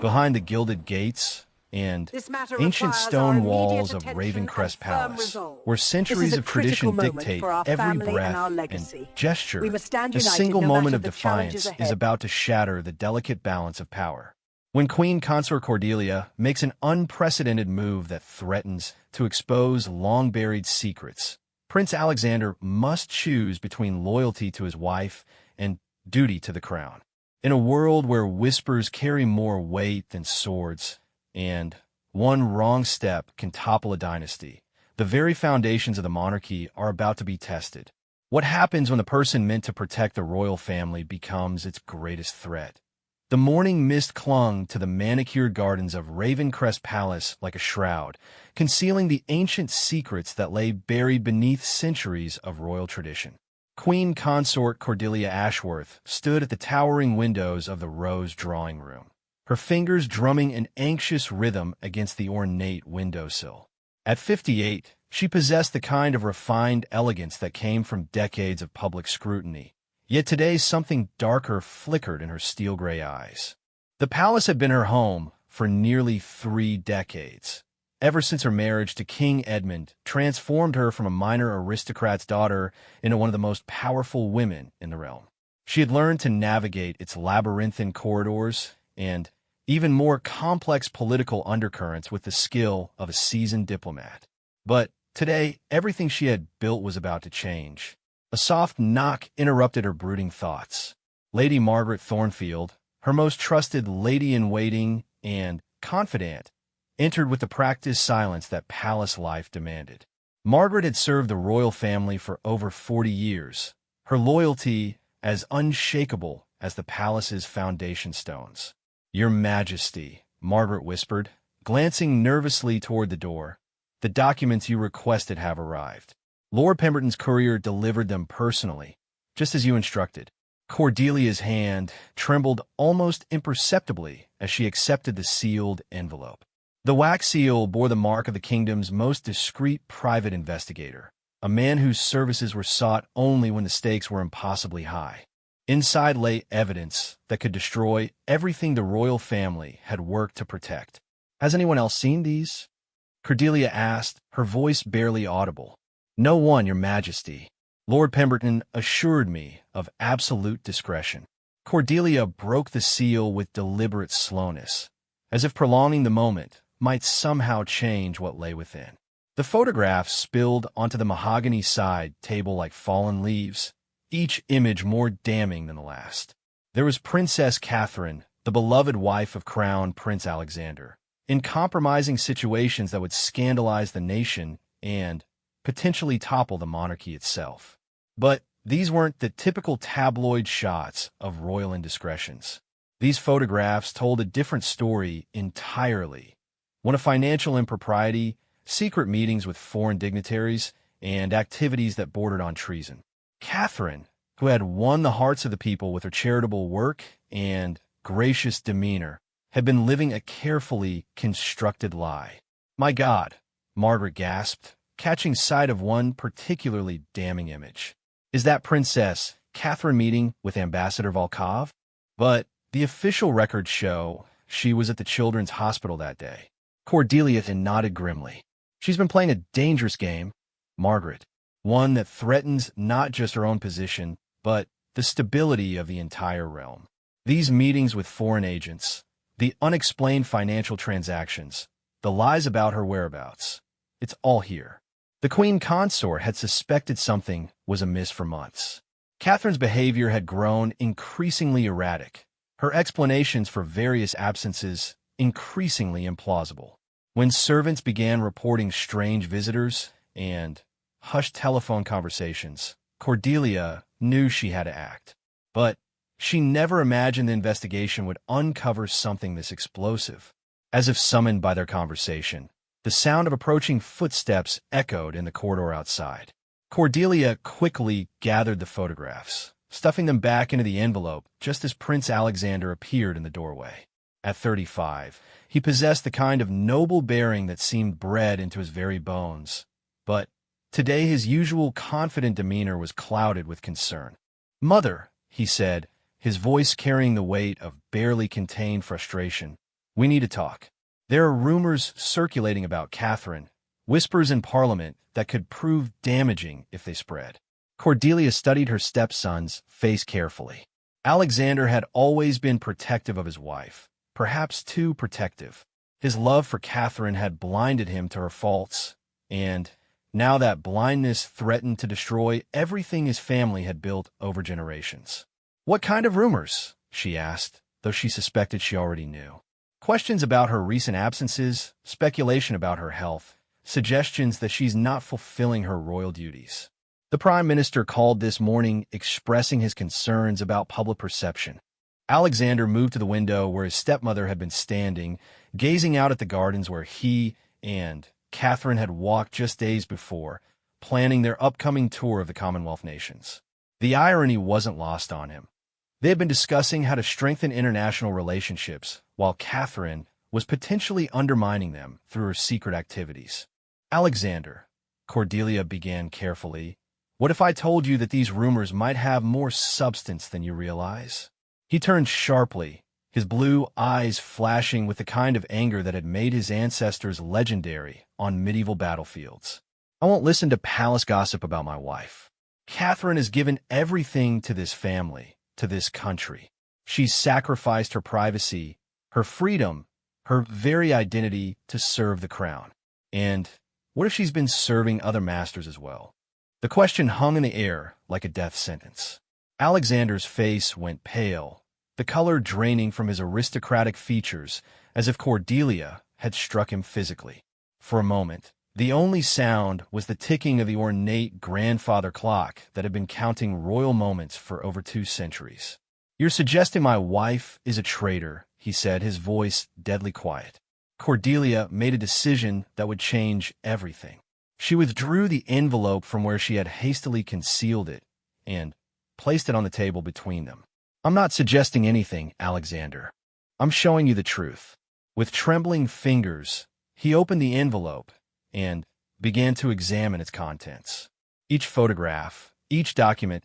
Behind the gilded gates and This matter ancient requires our stone walls immediate of attention Ravencrest and firm Palace, resolve. where This is centuries a of critical tradition moment dictate for our every family breath and our and legacy. gesture, We must stand a united single no moment matter of the challenges defiance ahead. is about to shatter the delicate balance of power. When Queen Consort Cordelia makes an unprecedented move that threatens to expose long-buried secrets, Prince Alexander must choose between loyalty to his wife and duty to the crown. In a world where whispers carry more weight than swords, and one wrong step can topple a dynasty, the very foundations of the monarchy are about to be tested. What happens when the person meant to protect the royal family becomes its greatest threat? The morning mist clung to the manicured gardens of Ravencrest Palace like a shroud, concealing the ancient secrets that lay buried beneath centuries of royal tradition. Queen Consort Cordelia Ashworth stood at the towering windows of the Rose drawing room, her fingers drumming an anxious rhythm against the ornate windowsill. At 58, she possessed the kind of refined elegance that came from decades of public scrutiny. Yet today something darker flickered in her steel-gray eyes. The palace had been her home for nearly 3 decades, ever since her marriage to King Edmund transformed her from a minor aristocrat's daughter into one of the most powerful women in the realm. She had learned to navigate its labyrinthine corridors and even more complex political undercurrents with the skill of a seasoned diplomat. But today, everything she had built was about to change. A soft knock interrupted her brooding thoughts. Lady Margaret Thornfield, her most trusted lady-in-waiting and confidant, entered with the practiced silence that palace life demanded. Margaret had served the royal family for over 40 years, her loyalty as unshakable as the palace's foundation stones. "Your Majesty," Margaret whispered, glancing nervously toward the door, "the documents you requested have arrived. Lord Pemberton's courier delivered them personally, just as you instructed." Cordelia's hand trembled almost imperceptibly as she accepted the sealed envelope. The wax seal bore the mark of the kingdom's most discreet private investigator, a man whose services were sought only when the stakes were impossibly high. Inside lay evidence that could destroy everything the royal family had worked to protect. "Has anyone else seen these?" Cordelia asked, her voice barely audible. "No one, Your Majesty. Lord Pemberton assured me of absolute discretion." Cordelia broke the seal with deliberate slowness, as if prolonging the moment might somehow change what lay within. The photographs spilled onto the mahogany side table like fallen leaves, each image more damning than the last. There was Princess Catherine, the beloved wife of Crown Prince Alexander, in compromising situations that would scandalize the nation and potentially topple the monarchy itself. But these weren't the typical tabloid shots of royal indiscretions. These photographs told a different story entirely. One of financial impropriety, secret meetings with foreign dignitaries, and activities that bordered on treason. Catherine, who had won the hearts of the people with her charitable work and gracious demeanor, had been living a carefully constructed lie. "My God," Margaret gasped, catching sight of one particularly damning image. "Is that Princess Catherine meeting with Ambassador Volkov?" But the official records show she was at the children's hospital that day. Cordelia nodded grimly. "She's been playing a dangerous game, Margaret, one that threatens not just her own position, but the stability of the entire realm. These meetings with foreign agents, the unexplained financial transactions, the lies about her whereabouts, it's all here." The Queen Consort had suspected something was amiss for months. Catherine's behavior had grown increasingly erratic, her explanations for various absences increasingly implausible. When servants began reporting strange visitors and hushed telephone conversations, Cordelia knew she had to act. But she never imagined the investigation would uncover something this explosive. As if summoned by their conversation, the sound of approaching footsteps echoed in the corridor outside. Cordelia quickly gathered the photographs, stuffing them back into the envelope just as Prince Alexander appeared in the doorway. At 35, he possessed the kind of noble bearing that seemed bred into his very bones. But today his usual confident demeanor was clouded with concern. "Mother," he said, his voice carrying the weight of barely contained frustration, We need to talk. There are rumors circulating about Catherine, whispers in Parliament that could prove damaging if they spread. Cordelia studied her stepson's face carefully. Alexander had always been protective of his wife, perhaps too protective. His love for Catherine had blinded him to her faults, and now that blindness threatened to destroy everything his family had built over generations. "What kind of rumors?" she asked, though she suspected she already knew. Questions about her recent absences, speculation about her health, suggestions that she's not fulfilling her royal duties. The Prime Minister called this morning, expressing his concerns about public perception. Alexander moved to the window where his stepmother had been standing, gazing out at the gardens where he and Catherine had walked just days before, planning their upcoming tour of the Commonwealth nations. The irony wasn't lost on him. They had been discussing how to strengthen international relationships, while Catherine was potentially undermining them through her secret activities. "Alexander," Cordelia began carefully, "what if I told you that these rumors might have more substance than you realize?" He turned sharply, his blue eyes flashing with the kind of anger that had made his ancestors legendary on medieval battlefields. "I won't listen to palace gossip about my wife. Catherine has given everything to this family, to this country. She's sacrificed her privacy, her freedom, her very identity to serve the crown. And what if she's been serving other masters as well?" The question hung in the air like a death sentence. Alexander's face went pale, the color draining from his aristocratic features as if Cordelia had struck him physically. For a moment, the only sound was the ticking of the ornate grandfather clock that had been counting royal moments for over 2 centuries. "You're suggesting my wife is a traitor," he said, his voice deadly quiet. Cordelia made a decision that would change everything. She withdrew the envelope from where she had hastily concealed it and placed it on the table between them. "I'm not suggesting anything, Alexander. I'm showing you the truth." With trembling fingers, he opened the envelope and began to examine its contents. Each photograph, each document,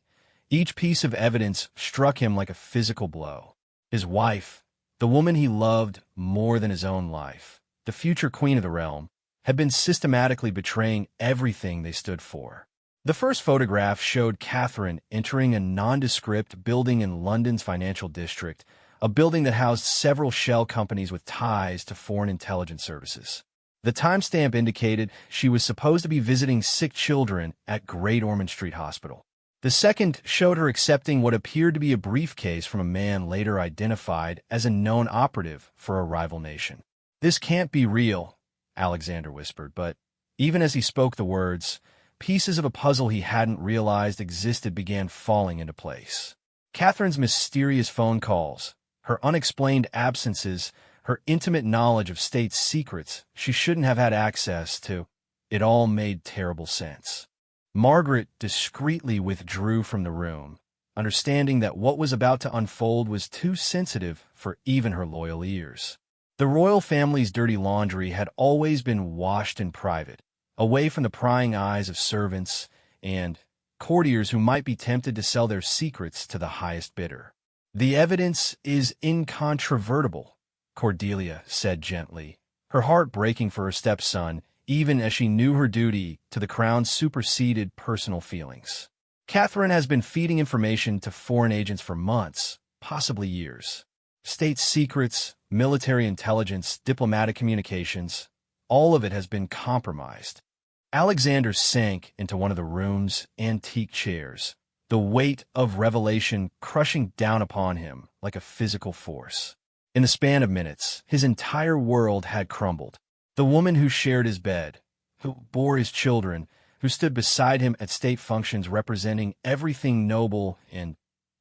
each piece of evidence struck him like a physical blow. His wife, the woman he loved more than his own life, the future queen of the realm, had been systematically betraying everything they stood for. The first photograph showed Catherine entering a nondescript building in London's financial district, a building that housed several shell companies with ties to foreign intelligence services. The timestamp indicated she was supposed to be visiting sick children at Great Ormond Street Hospital. The second showed her accepting what appeared to be a briefcase from a man later identified as a known operative for a rival nation. "This can't be real," Alexander whispered, but even as he spoke the words, pieces of a puzzle he hadn't realized existed began falling into place. Catherine's mysterious phone calls, her unexplained absences, her intimate knowledge of state secrets she shouldn't have had access to, it all made terrible sense. Margaret discreetly withdrew from the room, understanding that what was about to unfold was too sensitive for even her loyal ears. The royal family's dirty laundry had always been washed in private, away from the prying eyes of servants and courtiers who might be tempted to sell their secrets to the highest bidder. "The evidence is incontrovertible," Cordelia said gently, her heart breaking for her stepson, even as she knew her duty to the crown superseded personal feelings. "Catherine has been feeding information to foreign agents for months, possibly years. State secrets, military intelligence, diplomatic communications, all of it has been compromised." Alexander sank into one of the room's antique chairs, the weight of revelation crushing down upon him like a physical force. In the span of minutes, his entire world had crumbled. The woman who shared his bed, who bore his children, who stood beside him at state functions representing everything noble and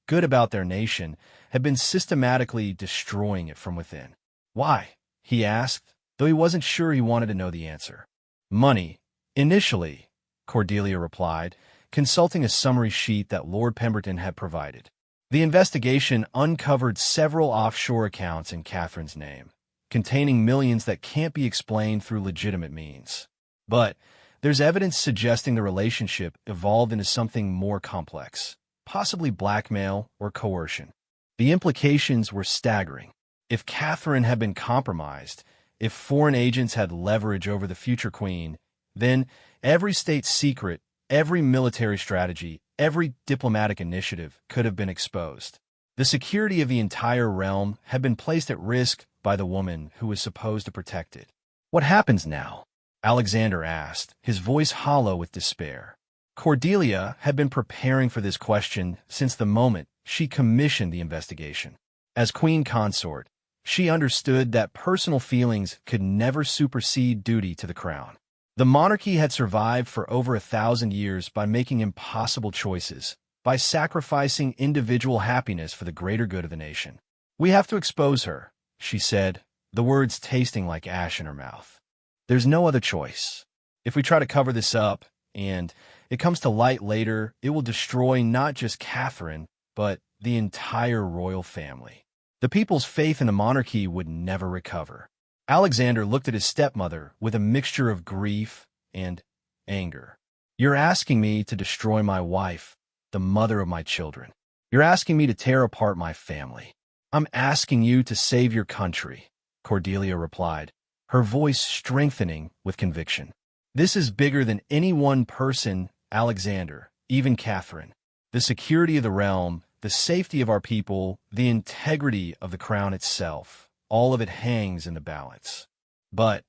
good about their nation, had been systematically destroying it from within. "Why?" he asked, though he wasn't sure he wanted to know the answer. "Money, initially," Cordelia replied, consulting a summary sheet that Lord Pemberton had provided. The investigation uncovered several offshore accounts in Catherine's name, containing millions that can't be explained through legitimate means. But there's evidence suggesting the relationship evolved into something more complex, possibly blackmail or coercion. The implications were staggering. If Catherine had been compromised, if foreign agents had leverage over the future queen, then every state secret, every military strategy, every diplomatic initiative could have been exposed. The security of the entire realm had been placed at risk by the woman who was supposed to protect it. "What happens now?" Alexander asked, his voice hollow with despair. Cordelia had been preparing for this question since the moment she commissioned the investigation. As queen consort, she understood that personal feelings could never supersede duty to the crown. The monarchy had survived for over 1,000 years by making impossible choices, by sacrificing individual happiness for the greater good of the nation. "We have to expose her," she said, the words tasting like ash in her mouth. "There's no other choice. If we try to cover this up, and it comes to light later, it will destroy not just Catherine, but the entire royal family. The people's faith in the monarchy would never recover." Alexander looked at his stepmother with a mixture of grief and anger. "You're asking me to destroy my wife, the mother of my children. You're asking me to tear apart my family. I'm asking you to save your country," Cordelia replied, her voice strengthening with conviction. "This is bigger than any one person, Alexander, even Catherine. The security of the realm, the safety of our people, the integrity of the crown itself, all of it hangs in the balance." But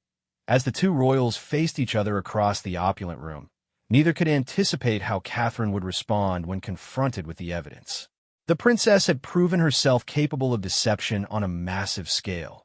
as the two royals faced each other across the opulent room, neither could anticipate how Catherine would respond when confronted with the evidence. The princess had proven herself capable of deception on a massive scale.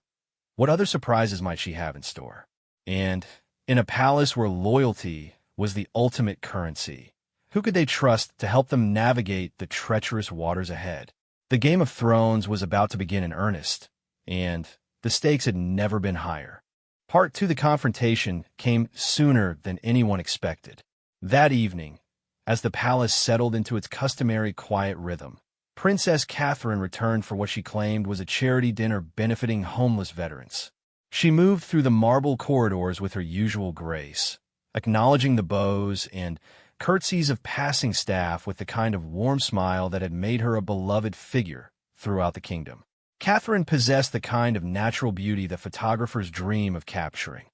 What other surprises might she have in store? And in a palace where loyalty was the ultimate currency, who could they trust to help them navigate the treacherous waters ahead? The Game of Thrones was about to begin in earnest, and the stakes had never been higher. Part 2 of the confrontation came sooner than anyone expected. That evening, as the palace settled into its customary quiet rhythm, Princess Catherine returned for what she claimed was a charity dinner benefiting homeless veterans. She moved through the marble corridors with her usual grace, acknowledging the bows and curtsies of passing staff with the kind of warm smile that had made her a beloved figure throughout the kingdom. Catherine possessed the kind of natural beauty that photographers dream of capturing.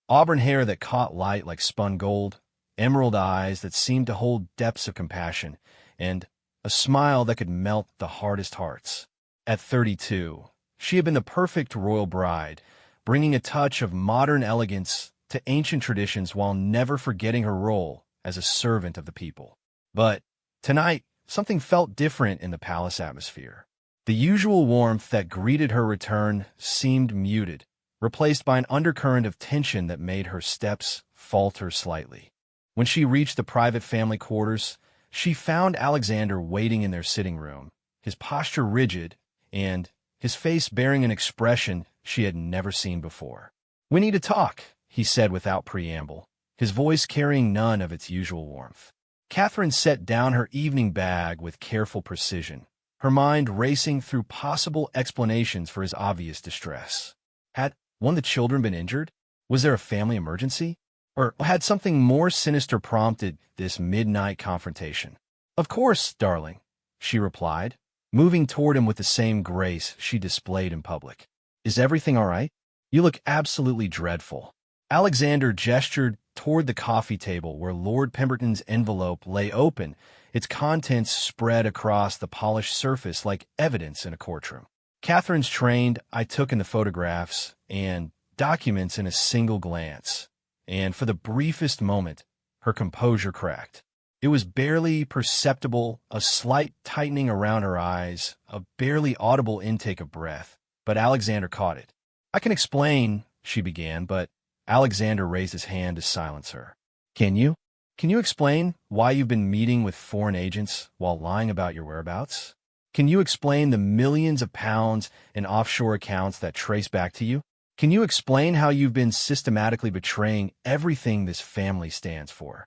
Auburn hair that caught light like spun gold, emerald eyes that seemed to hold depths of compassion, and a smile that could melt the hardest hearts. At 32, she had been the perfect royal bride, bringing a touch of modern elegance to ancient traditions while never forgetting her role as a servant of the people. But tonight, something felt different in the palace atmosphere. The usual warmth that greeted her return seemed muted, replaced by an undercurrent of tension that made her steps falter slightly. When she reached the private family quarters, she found Alexander waiting in their sitting room, his posture rigid and his face bearing an expression she had never seen before. "We need to talk," he said without preamble, his voice carrying none of its usual warmth. Catherine set down her evening bag with careful precision, her mind racing through possible explanations for his obvious distress. Had one of the children been injured? Was there a family emergency? Or had something more sinister prompted this midnight confrontation? "Of course, darling," she replied, moving toward him with the same grace she displayed in public. "Is everything all right? You look absolutely dreadful." Alexander gestured toward the coffee table where Lord Pemberton's envelope lay open, its contents spread across the polished surface like evidence in a courtroom. Catherine's trained I took in the photographs and documents in a single glance, and for the briefest moment, her composure cracked. It was barely perceptible, a slight tightening around her eyes, a barely audible intake of breath, but Alexander caught it. "I can explain," she began, but Alexander raised his hand to silence her. Can you? Can you explain why you've been meeting with foreign agents while lying about your whereabouts? Can you explain the millions of pounds in offshore accounts that trace back to you? Can you explain how you've been systematically betraying everything this family stands for?"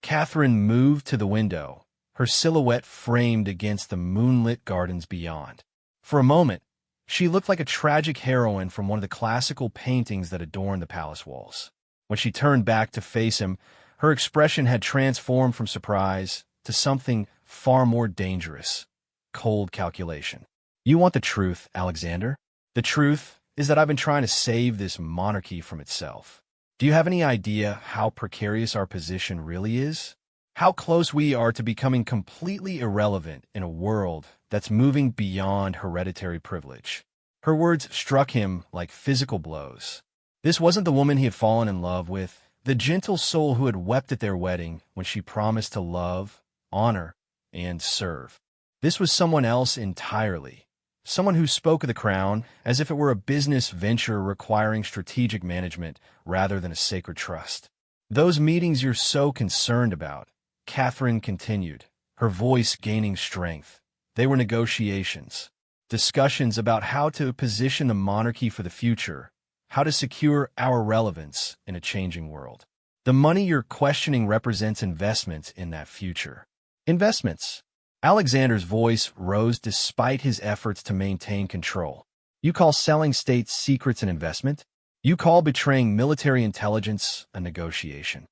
Catherine moved to the window, her silhouette framed against the moonlit gardens beyond. For a moment, she looked like a tragic heroine from one of the classical paintings that adorn the palace walls. When she turned back to face him, her expression had transformed from surprise to something far more dangerous: cold calculation. "You want the truth, Alexander?" The truth is that I've been trying to save this monarchy from itself. Do you have any idea how precarious our position really is? How close we are to becoming completely irrelevant in a world that's moving beyond hereditary privilege. Her words struck him like physical blows. This wasn't the woman he had fallen in love with, the gentle soul who had wept at their wedding when she promised to love, honor, and serve. This was someone else entirely. Someone who spoke of the crown as if it were a business venture requiring strategic management rather than a sacred trust. Those meetings you're so concerned about, Catherine continued, her voice gaining strength. They were negotiations, discussions about how to position the monarchy for the future, how to secure our relevance in a changing world. The money you're questioning represents investments in that future. Investments. Alexander's voice rose despite his efforts to maintain control. You call selling state secrets an investment? You call betraying military intelligence a negotiation.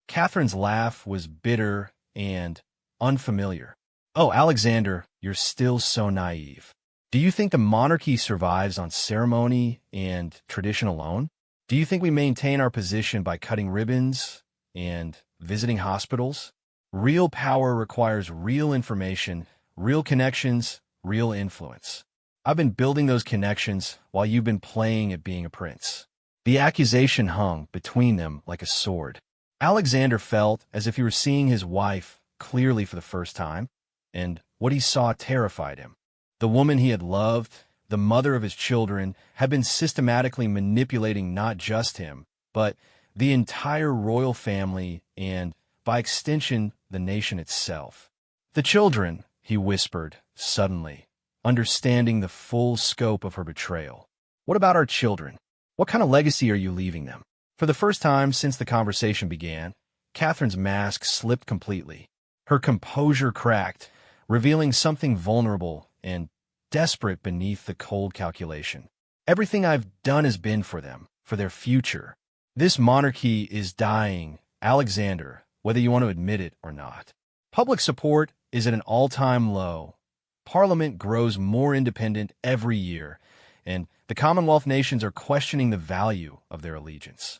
Catherine's laugh was bitter and unfamiliar. Oh, Alexander, you're still so naive. Do you think the monarchy survives on ceremony and tradition alone? Do you think we maintain our position by cutting ribbons and visiting hospitals? Real power requires real information, real connections, real influence. I've been building those connections while you've been playing at being a prince. The accusation hung between them like a sword. Alexander felt as if he were seeing his wife clearly for the first time, and what he saw terrified him. The woman he had loved, the mother of his children, had been systematically manipulating not just him, but the entire royal family and, by extension, the nation itself. The children, he whispered, suddenly, understanding the full scope of her betrayal. What about our children? What kind of legacy are you leaving them? For the first time since the conversation began, Catherine's mask slipped completely. Her composure cracked, revealing something vulnerable and desperate beneath the cold calculation. Everything I've done has been for them, for their future. This monarchy is dying, Alexander, whether you want to admit it or not. Public support is at an all-time low. Parliament grows more independent every year, and the Commonwealth nations are questioning the value of their allegiance.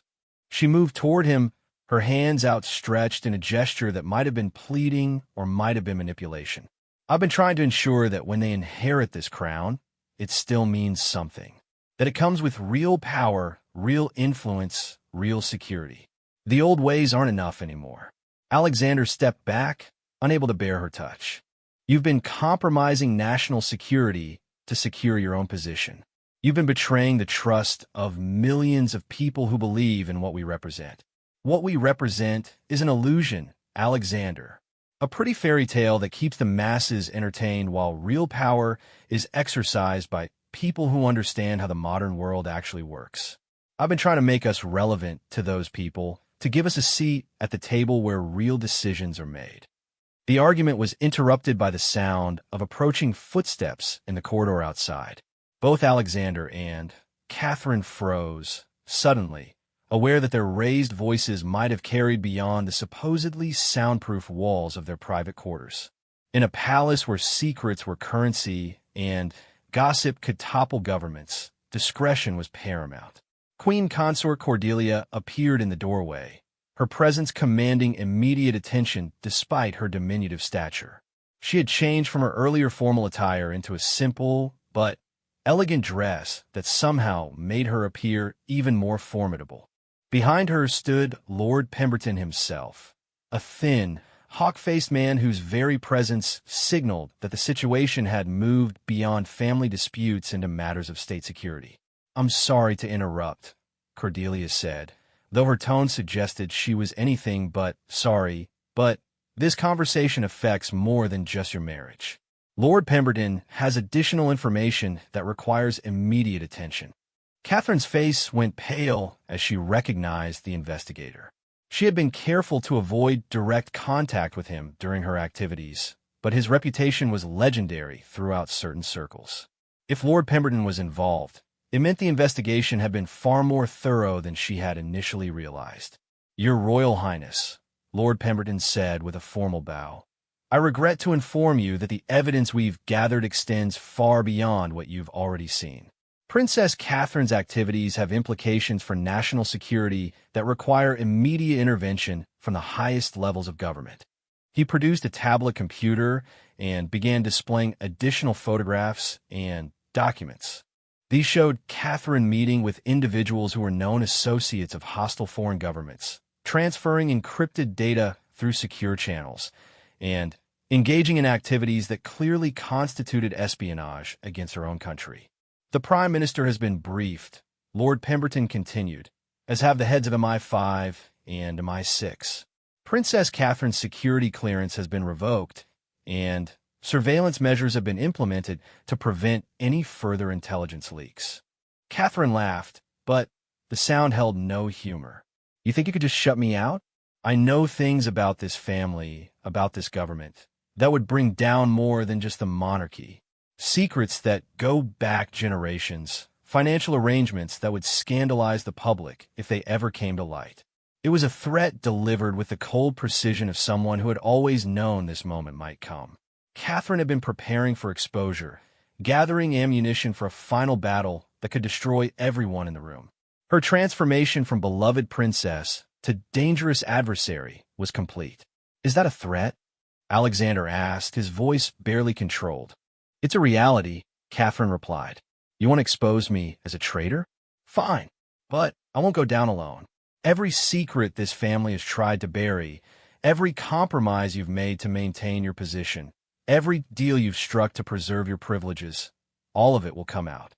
She moved toward him, her hands outstretched in a gesture that might have been pleading or might have been manipulation. I've been trying to ensure that when they inherit this crown, it still means something. That it comes with real power, real influence, real security. The old ways aren't enough anymore. Alexander stepped back, unable to bear her touch. You've been compromising national security to secure your own position. You've been betraying the trust of millions of people who believe in what we represent. What we represent is an illusion, Alexander. A pretty fairy tale that keeps the masses entertained while real power is exercised by people who understand how the modern world actually works. I've been trying to make us relevant to those people, to give us a seat at the table where real decisions are made. The argument was interrupted by the sound of approaching footsteps in the corridor outside. Both Alexander and Catherine froze, suddenly, aware that their raised voices might have carried beyond the supposedly soundproof walls of their private quarters. In a palace where secrets were currency and gossip could topple governments, discretion was paramount. Queen Consort Cordelia appeared in the doorway, her presence commanding immediate attention despite her diminutive stature. She had changed from her earlier formal attire into a simple but elegant dress that somehow made her appear even more formidable. Behind her stood Lord Pemberton himself, a thin, hawk-faced man whose very presence signaled that the situation had moved beyond family disputes into matters of state security. "I'm sorry to interrupt," Cordelia said, though her tone suggested she was anything but sorry, "but this conversation affects more than just your marriage. Lord Pemberton has additional information that requires immediate attention." Catherine's face went pale as she recognized the investigator. She had been careful to avoid direct contact with him during her activities, but his reputation was legendary throughout certain circles. If Lord Pemberton was involved, it meant the investigation had been far more thorough than she had initially realized. "Your Royal Highness," Lord Pemberton said with a formal bow, "I regret to inform you that the evidence we've gathered extends far beyond what you've already seen. Princess Catherine's activities have implications for national security that require immediate intervention from the highest levels of government. He produced a tablet computer and began displaying additional photographs and documents. These showed Catherine meeting with individuals who were known associates of hostile foreign governments, transferring encrypted data through secure channels, and engaging in activities that clearly constituted espionage against her own country. The Prime Minister has been briefed, Lord Pemberton continued, as have the heads of MI5 and MI6. Princess Catherine's security clearance has been revoked, and surveillance measures have been implemented to prevent any further intelligence leaks. Catherine laughed, but the sound held no humor. You think you could just shut me out? I know things about this family, about this government, that would bring down more than just the monarchy. Secrets that go back generations, financial arrangements that would scandalize the public if they ever came to light. It was a threat delivered with the cold precision of someone who had always known this moment might come. Catherine had been preparing for exposure, gathering ammunition for a final battle that could destroy everyone in the room. Her transformation from beloved princess to dangerous adversary was complete. "Is that a threat?" Alexander asked, his voice barely controlled. "It's a reality," Catherine replied. "You want to expose me as a traitor? Fine, but I won't go down alone. Every secret this family has tried to bury, every compromise you've made to maintain your position, every deal you've struck to preserve your privileges, all of it will come out."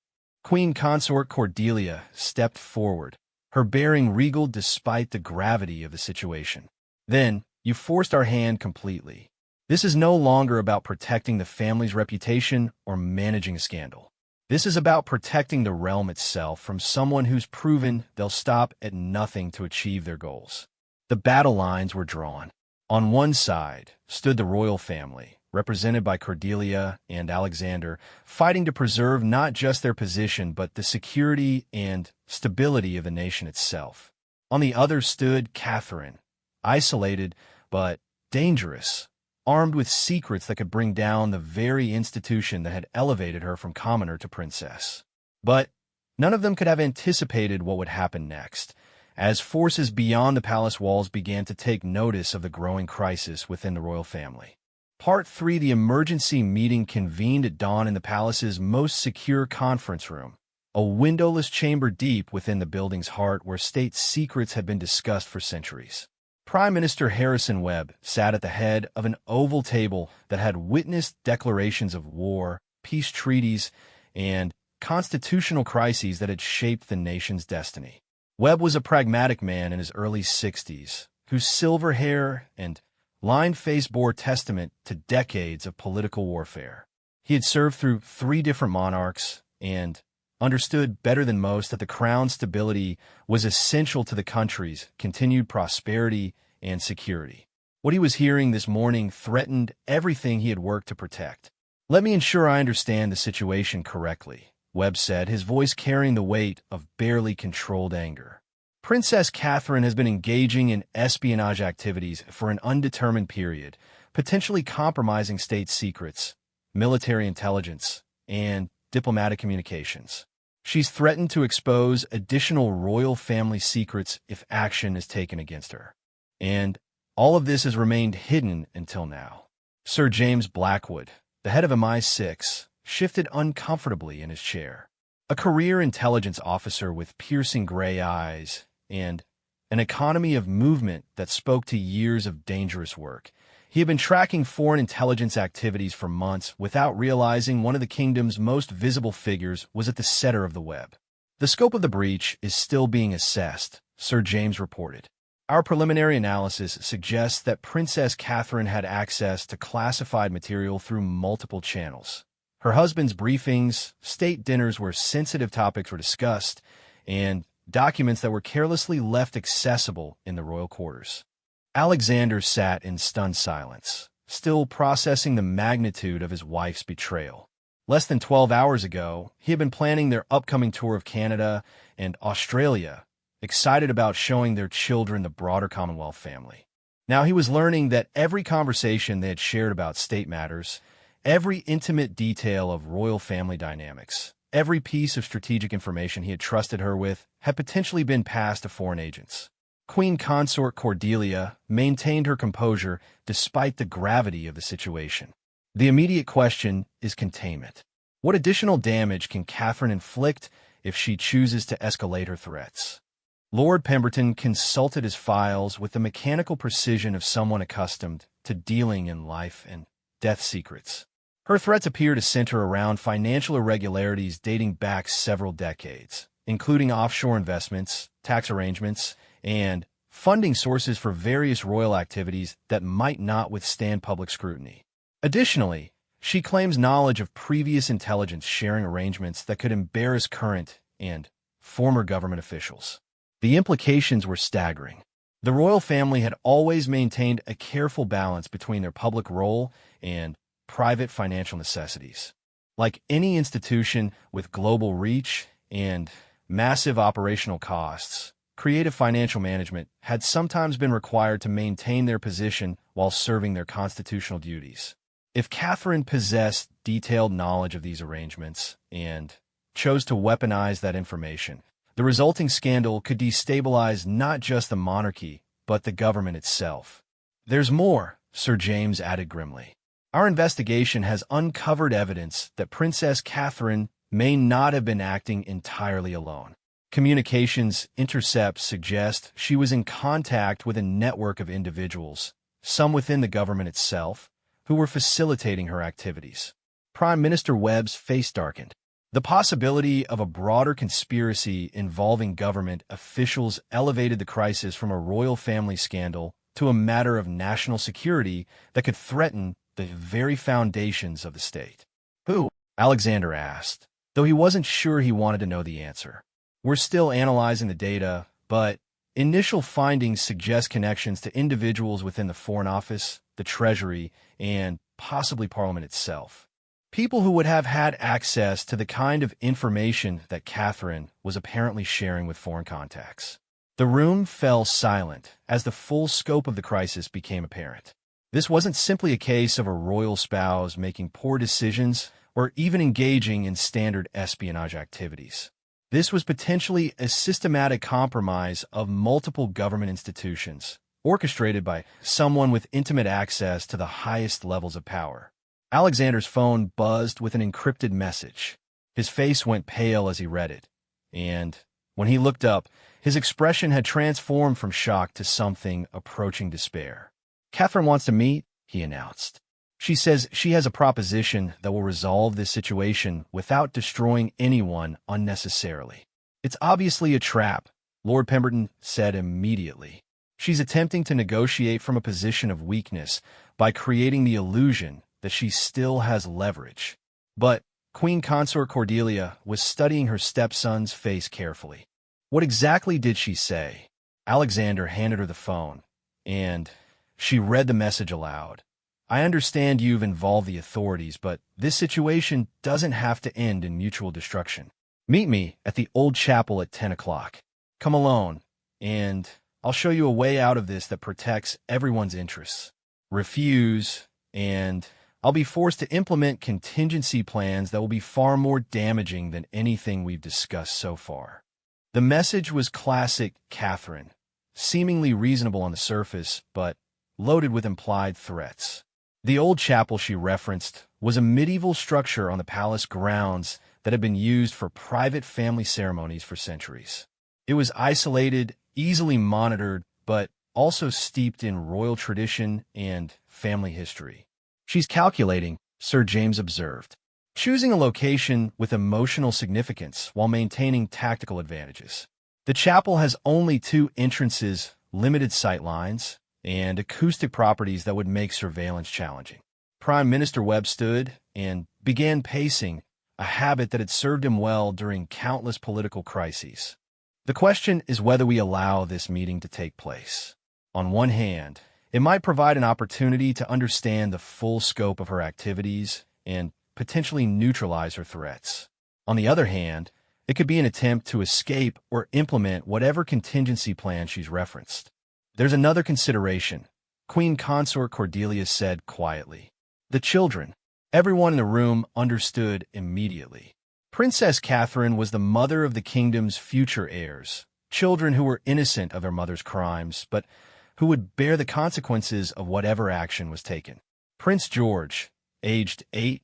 Queen Consort Cordelia stepped forward, her bearing regal despite the gravity of the situation. "Then, you forced our hand completely. This is no longer about protecting the family's reputation or managing a scandal. This is about protecting the realm itself from someone who's proven they'll stop at nothing to achieve their goals." The battle lines were drawn. On one side stood the royal family, represented by Cordelia and Alexander, fighting to preserve not just their position but the security and stability of the nation itself. On the other stood Catherine, isolated but dangerous, armed with secrets that could bring down the very institution that had elevated her from commoner to princess. But none of them could have anticipated what would happen next, as forces beyond the palace walls began to take notice of the growing crisis within the royal family. Part 3: The emergency meeting convened at dawn in the palace's most secure conference room, a windowless chamber deep within the building's heart where state secrets had been discussed for centuries. Prime Minister Harrison Webb sat at the head of an oval table that had witnessed declarations of war, peace treaties, and constitutional crises that had shaped the nation's destiny. Webb was a pragmatic man in his early 60s, whose silver hair and lined face bore testament to decades of political warfare. He had served through 3 different monarchs and understood better than most that the crown's stability was essential to the country's continued prosperity and security. What he was hearing this morning threatened everything he had worked to protect. "Let me ensure I understand the situation correctly," Webb said, his voice carrying the weight of barely controlled anger. "Princess Catherine has been engaging in espionage activities for an undetermined period, potentially compromising state secrets, military intelligence, and diplomatic communications. She's threatened to expose additional royal family secrets if action is taken against her. And all of this has remained hidden until now." Sir James Blackwood, the head of MI6, shifted uncomfortably in his chair. A career intelligence officer with piercing gray eyes and an economy of movement that spoke to years of dangerous work, he had been tracking foreign intelligence activities for months without realizing one of the kingdom's most visible figures was at the center of the web. "The scope of the breach is still being assessed," Sir James reported. "Our preliminary analysis suggests that Princess Catherine had access to classified material through multiple channels. Her husband's briefings, state dinners where sensitive topics were discussed, and documents that were carelessly left accessible in the royal quarters." Alexander sat in stunned silence, still processing the magnitude of his wife's betrayal. Less than 12 hours ago, he had been planning their upcoming tour of Canada and Australia, excited about showing their children the broader Commonwealth family. Now he was learning that every conversation they had shared about state matters, every intimate detail of royal family dynamics, every piece of strategic information he had trusted her with had potentially been passed to foreign agents. Queen Consort Cordelia maintained her composure despite the gravity of the situation. The immediate question is containment. What additional damage can Catherine inflict if she chooses to escalate her threats? Lord Pemberton consulted his files with the mechanical precision of someone accustomed to dealing in life and death secrets. Her threats appear to center around financial irregularities dating back several decades, including offshore investments, tax arrangements, and funding sources for various royal activities that might not withstand public scrutiny. Additionally, she claims knowledge of previous intelligence sharing arrangements that could embarrass current and former government officials. The implications were staggering. The royal family had always maintained a careful balance between their public role and private financial necessities. Like any institution with global reach and massive operational costs, creative financial management had sometimes been required to maintain their position while serving their constitutional duties. If Catherine possessed detailed knowledge of these arrangements and chose to weaponize that information, the resulting scandal could destabilize not just the monarchy, but the government itself. "There's more," Sir James added grimly. "Our investigation has uncovered evidence that Princess Catherine may not have been acting entirely alone. Communications intercepts suggest she was in contact with a network of individuals, some within the government itself, who were facilitating her activities." Prime Minister Webb's face darkened. The possibility of a broader conspiracy involving government officials elevated the crisis from a royal family scandal to a matter of national security that could threaten the very foundations of the state. "Who?" Alexander asked, though he wasn't sure he wanted to know the answer. "We're still analyzing the data, but initial findings suggest connections to individuals within the Foreign Office, the Treasury, and possibly Parliament itself. People who would have had access to the kind of information that Catherine was apparently sharing with foreign contacts." The room fell silent as the full scope of the crisis became apparent. This wasn't simply a case of a royal spouse making poor decisions or even engaging in standard espionage activities. This was potentially a systematic compromise of multiple government institutions, orchestrated by someone with intimate access to the highest levels of power. Alexander's phone buzzed with an encrypted message. His face went pale as he read it, and when he looked up, his expression had transformed from shock to something approaching despair. "Catherine wants to meet," he announced. "She says she has a proposition that will resolve this situation without destroying anyone unnecessarily." "It's obviously a trap," Lord Pemberton said immediately. "She's attempting to negotiate from a position of weakness by creating the illusion that she still has leverage." But Queen Consort Cordelia was studying her stepson's face carefully. "What exactly did she say?" Alexander handed her the phone, and she read the message aloud. "I understand you've involved the authorities, but this situation doesn't have to end in mutual destruction. Meet me at the old chapel at 10 o'clock. Come alone, and I'll show you a way out of this that protects everyone's interests. Refuse, and I'll be forced to implement contingency plans that will be far more damaging than anything we've discussed so far." The message was classic Catherine, seemingly reasonable on the surface, but loaded with implied threats. The old chapel she referenced was a medieval structure on the palace grounds that had been used for private family ceremonies for centuries. It was isolated, easily monitored, but also steeped in royal tradition and family history. "She's calculating," Sir James observed, "choosing a location with emotional significance while maintaining tactical advantages. The chapel has only 2 entrances, limited sight lines, and acoustic properties that would make surveillance challenging." Prime Minister Webb stood and began pacing, a habit that had served him well during countless political crises. "The question is whether we allow this meeting to take place. On one hand, it might provide an opportunity to understand the full scope of her activities and potentially neutralize her threats. On the other hand, it could be an attempt to escape or implement whatever contingency plan she's referenced. There's another consideration," Queen Consort Cordelia said quietly. "The children." Everyone in the room understood immediately. Princess Catherine was the mother of the kingdom's future heirs, children who were innocent of their mother's crimes, but who would bear the consequences of whatever action was taken. Prince George, aged 8,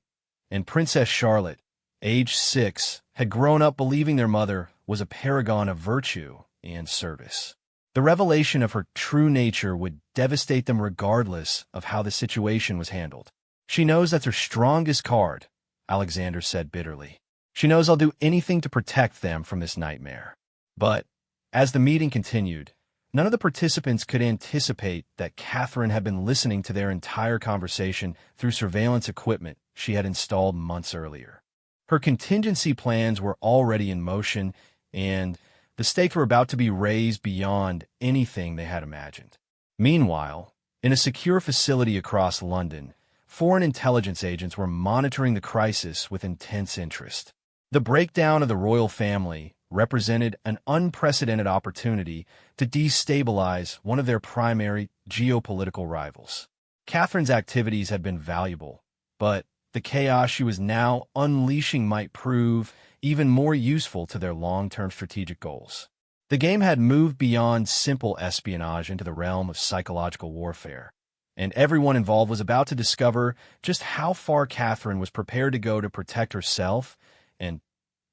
and Princess Charlotte, aged 6, had grown up believing their mother was a paragon of virtue and service. The revelation of her true nature would devastate them regardless of how the situation was handled. "She knows that's her strongest card," Alexander said bitterly. "She knows I'll do anything to protect them from this nightmare." But as the meeting continued, none of the participants could anticipate that Catherine had been listening to their entire conversation through surveillance equipment she had installed months earlier. Her contingency plans were already in motion, and the stakes were about to be raised beyond anything they had imagined. Meanwhile, in a secure facility across London, foreign intelligence agents were monitoring the crisis with intense interest. The breakdown of the royal family represented an unprecedented opportunity to destabilize one of their primary geopolitical rivals. Catherine's activities had been valuable, but the chaos she was now unleashing might prove even more useful to their long-term strategic goals. The game had moved beyond simple espionage into the realm of psychological warfare, and everyone involved was about to discover just how far Catherine was prepared to go to protect herself and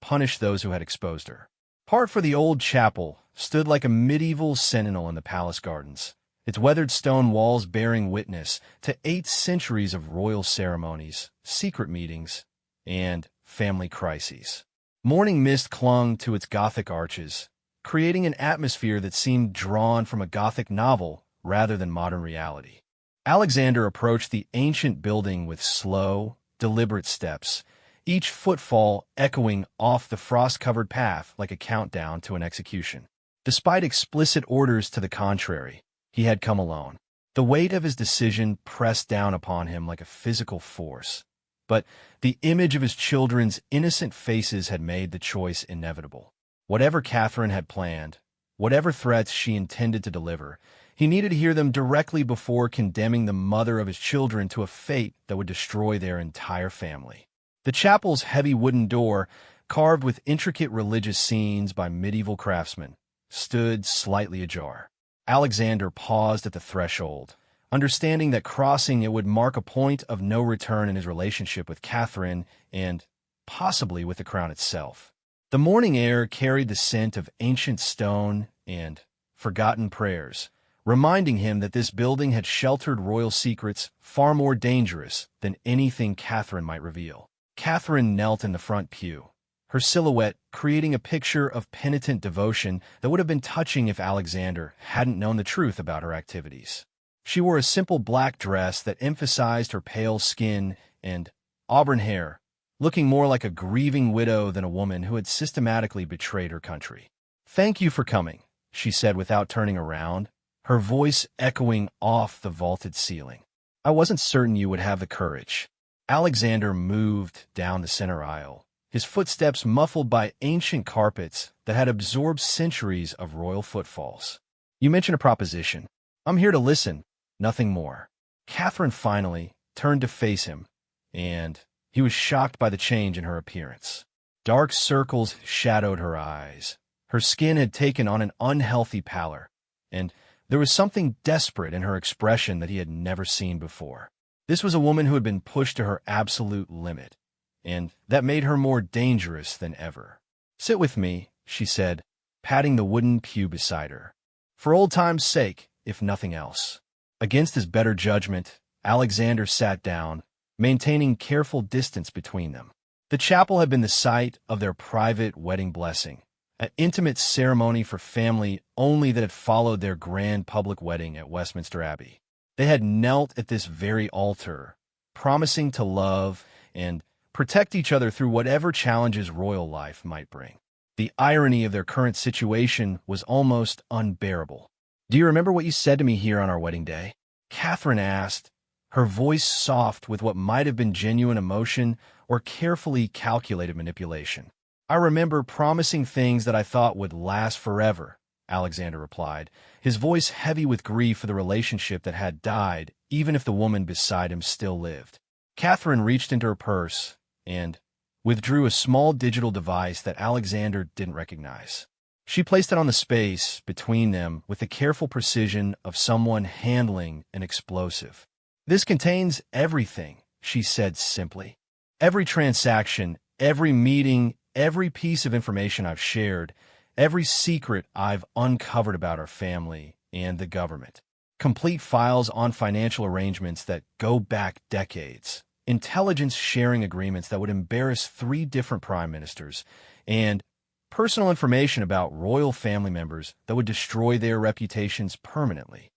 punish those who had exposed her. Part for the old chapel stood like a medieval sentinel in the palace gardens, its weathered stone walls bearing witness to 8 centuries of royal ceremonies, secret meetings, and family crises. Morning mist clung to its Gothic arches, creating an atmosphere that seemed drawn from a Gothic novel rather than modern reality. Alexander approached the ancient building with slow, deliberate steps, each footfall echoing off the frost-covered path like a countdown to an execution. Despite explicit orders to the contrary, he had come alone. The weight of his decision pressed down upon him like a physical force, but the image of his children's innocent faces had made the choice inevitable. Whatever Catherine had planned, whatever threats she intended to deliver, he needed to hear them directly before condemning the mother of his children to a fate that would destroy their entire family. The chapel's heavy wooden door, carved with intricate religious scenes by medieval craftsmen, stood slightly ajar. Alexander paused at the threshold, understanding that crossing it would mark a point of no return in his relationship with Catherine and possibly with the crown itself. The morning air carried the scent of ancient stone and forgotten prayers, reminding him that this building had sheltered royal secrets far more dangerous than anything Catherine might reveal. Catherine knelt in the front pew, her silhouette creating a picture of penitent devotion that would have been touching if Alexander hadn't known the truth about her activities. She wore a simple black dress that emphasized her pale skin and auburn hair, looking more like a grieving widow than a woman who had systematically betrayed her country. "Thank you for coming," she said without turning around, her voice echoing off the vaulted ceiling. "I wasn't certain you would have the courage." Alexander moved down the center aisle, his footsteps muffled by ancient carpets that had absorbed centuries of royal footfalls. "You mentioned a proposition. I'm here to listen, nothing more." Catherine finally turned to face him, and he was shocked by the change in her appearance. Dark circles shadowed her eyes. Her skin had taken on an unhealthy pallor, and there was something desperate in her expression that he had never seen before. This was a woman who had been pushed to her absolute limit, and that made her more dangerous than ever. "Sit with me," she said, patting the wooden pew beside her. "For old time's sake, if nothing else." Against his better judgment, Alexander sat down, maintaining careful distance between them. The chapel had been the site of their private wedding blessing, an intimate ceremony for family only that had followed their grand public wedding at Westminster Abbey. They had knelt at this very altar, promising to love and protect each other through whatever challenges royal life might bring. The irony of their current situation was almost unbearable. "Do you remember what you said to me here on our wedding day?" Catherine asked, her voice soft with what might have been genuine emotion or carefully calculated manipulation. "I remember promising things that I thought would last forever," Alexander replied, his voice heavy with grief for the relationship that had died, even if the woman beside him still lived. Catherine reached into her purse and withdrew a small digital device that Alexander didn't recognize. She placed it on the space between them with the careful precision of someone handling an explosive. "This contains everything," she said simply. "Every transaction, every meeting, every piece of information I've shared, every secret I've uncovered about our family and the government. Complete files on financial arrangements that go back decades, intelligence sharing agreements that would embarrass 3 different prime ministers, and personal information about royal family members that would destroy their reputations permanently."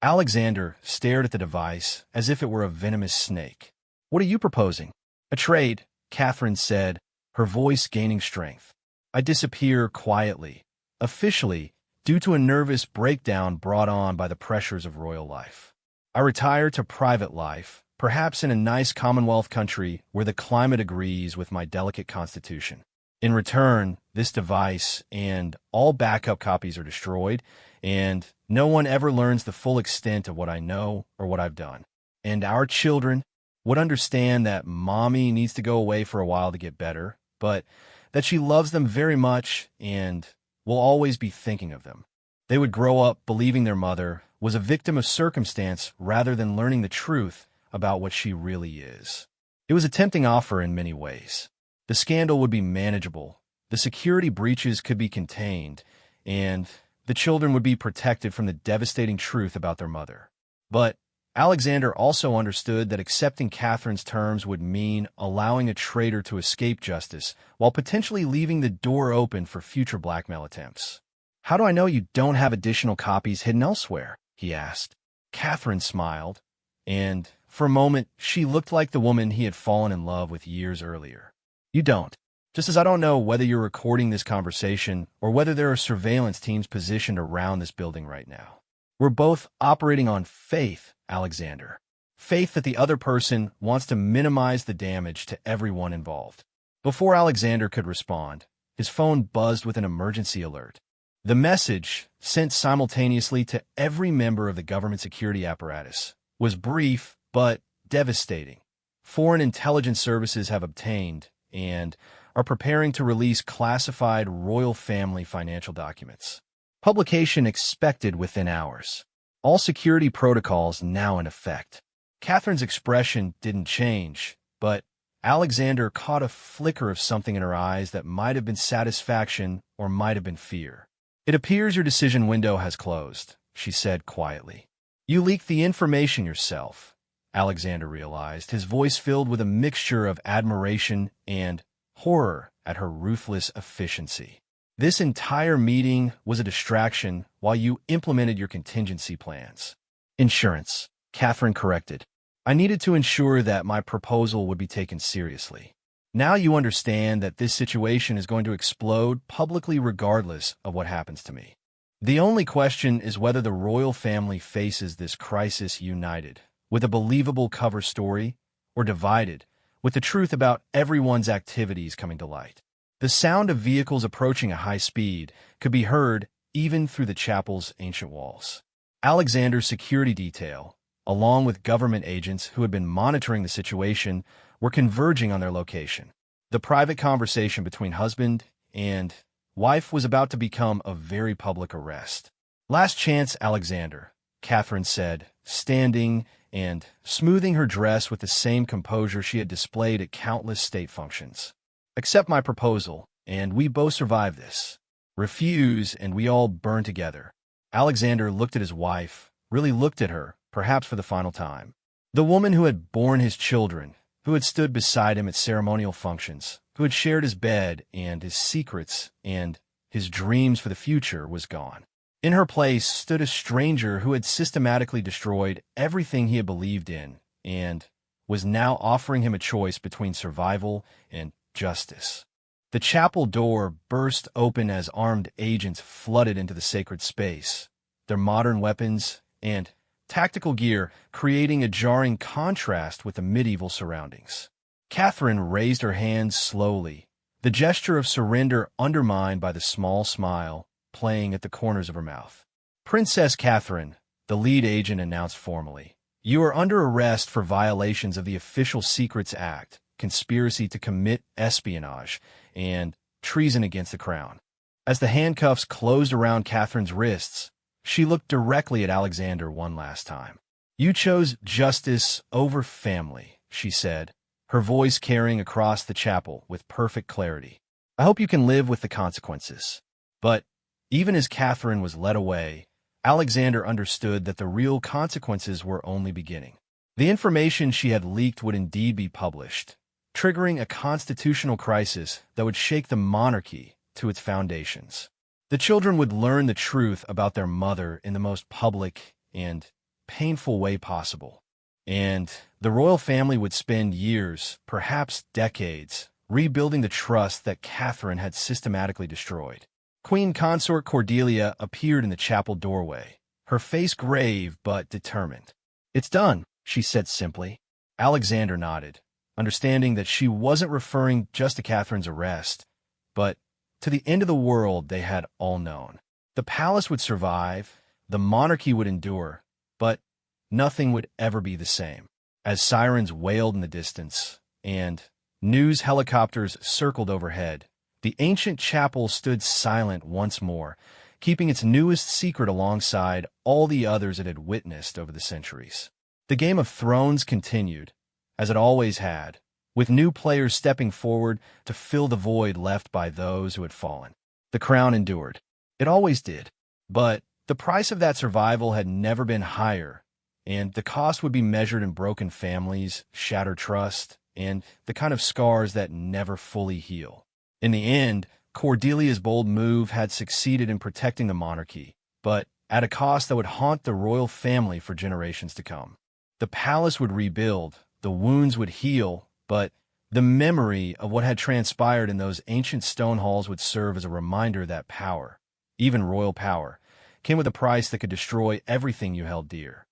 Alexander stared at the device as if it were a venomous snake. "What are you proposing?" "A trade," Catherine said, her voice gaining strength. "I disappear quietly, officially, due to a nervous breakdown brought on by the pressures of royal life. I retire to private life, perhaps in a nice Commonwealth country where the climate agrees with my delicate constitution. In return, this device and all backup copies are destroyed, and no one ever learns the full extent of what I know or what I've done. And our children would understand that mommy needs to go away for a while to get better, but that she loves them very much and will always be thinking of them. They would grow up believing their mother was a victim of circumstance rather than learning the truth about what she really is." It was a tempting offer in many ways. The scandal would be manageable, the security breaches could be contained, and the children would be protected from the devastating truth about their mother. But Alexander also understood that accepting Catherine's terms would mean allowing a traitor to escape justice while potentially leaving the door open for future blackmail attempts. "How do I know you don't have additional copies hidden elsewhere?" he asked. Catherine smiled, and for a moment she looked like the woman he had fallen in love with years earlier. "You don't. Just as I don't know whether you're recording this conversation or whether there are surveillance teams positioned around this building right now. We're both operating on faith, Alexander. Faith that the other person wants to minimize the damage to everyone involved." Before Alexander could respond, his phone buzzed with an emergency alert. The message, sent simultaneously to every member of the government security apparatus, was brief but devastating. Foreign intelligence services have obtained and are preparing to release classified royal family financial documents. Publication expected within hours. All security protocols now in effect. Catherine's expression didn't change, but Alexander caught a flicker of something in her eyes that might have been satisfaction or might have been fear. "It appears your decision window has closed," she said quietly. "You leaked the information yourself," Alexander realized, his voice filled with a mixture of admiration and horror at her ruthless efficiency. "This entire meeting was a distraction while you implemented your contingency plans." "Insurance," Catherine corrected. "I needed to ensure that my proposal would be taken seriously. Now you understand that this situation is going to explode publicly regardless of what happens to me. The only question is whether the royal family faces this crisis united, with a believable cover story, or divided, with the truth about everyone's activities coming to light." The sound of vehicles approaching at high speed could be heard even through the chapel's ancient walls. Alexander's security detail, along with government agents who had been monitoring the situation, were converging on their location. The private conversation between husband and wife was about to become a very public arrest. "Last chance, Alexander," Catherine said, standing and smoothing her dress with the same composure she had displayed at countless state functions. "Accept my proposal, and we both survive this. Refuse, and we all burn together." Alexander looked at his wife, really looked at her, perhaps for the final time. The woman who had borne his children, who had stood beside him at ceremonial functions, who had shared his bed and his secrets and his dreams for the future, was gone. In her place stood a stranger who had systematically destroyed everything he had believed in and was now offering him a choice between survival and justice. The chapel door burst open as armed agents flooded into the sacred space, their modern weapons and tactical gear creating a jarring contrast with the medieval surroundings. Catherine raised her hands slowly, the gesture of surrender undermined by the small smile playing at the corners of her mouth. "Princess Catherine," the lead agent announced formally, "you are under arrest for violations of the Official Secrets Act conspiracy to commit espionage, and treason against the crown. As the handcuffs closed around Catherine's wrists, she looked directly at Alexander one last time. "You chose justice over family," she said, her voice carrying across the chapel with perfect clarity. "I hope you can live with the consequences." But even as Catherine was led away, Alexander understood that the real consequences were only beginning. The information she had leaked would indeed be published, triggering a constitutional crisis that would shake the monarchy to its foundations. The children would learn the truth about their mother in the most public and painful way possible. And the royal family would spend years, perhaps decades, rebuilding the trust that Catherine had systematically destroyed. Queen Consort Cordelia appeared in the chapel doorway, her face grave but determined. "It's done," she said simply. Alexander nodded, understanding that she wasn't referring just to Catherine's arrest, but to the end of the world they had all known. The palace would survive, the monarchy would endure, but nothing would ever be the same. As sirens wailed in the distance, and news helicopters circled overhead, the ancient chapel stood silent once more, keeping its newest secret alongside all the others it had witnessed over the centuries. The Game of Thrones continued, as it always had, with new players stepping forward to fill the void left by those who had fallen. The crown endured. It always did. But the price of that survival had never been higher, and the cost would be measured in broken families, shattered trust, and the kind of scars that never fully heal. In the end, Cordelia's bold move had succeeded in protecting the monarchy, but at a cost that would haunt the royal family for generations to come. The palace would rebuild, the wounds would heal, but the memory of what had transpired in those ancient stone halls would serve as a reminder that power, even royal power, came with a price that could destroy everything you held dear.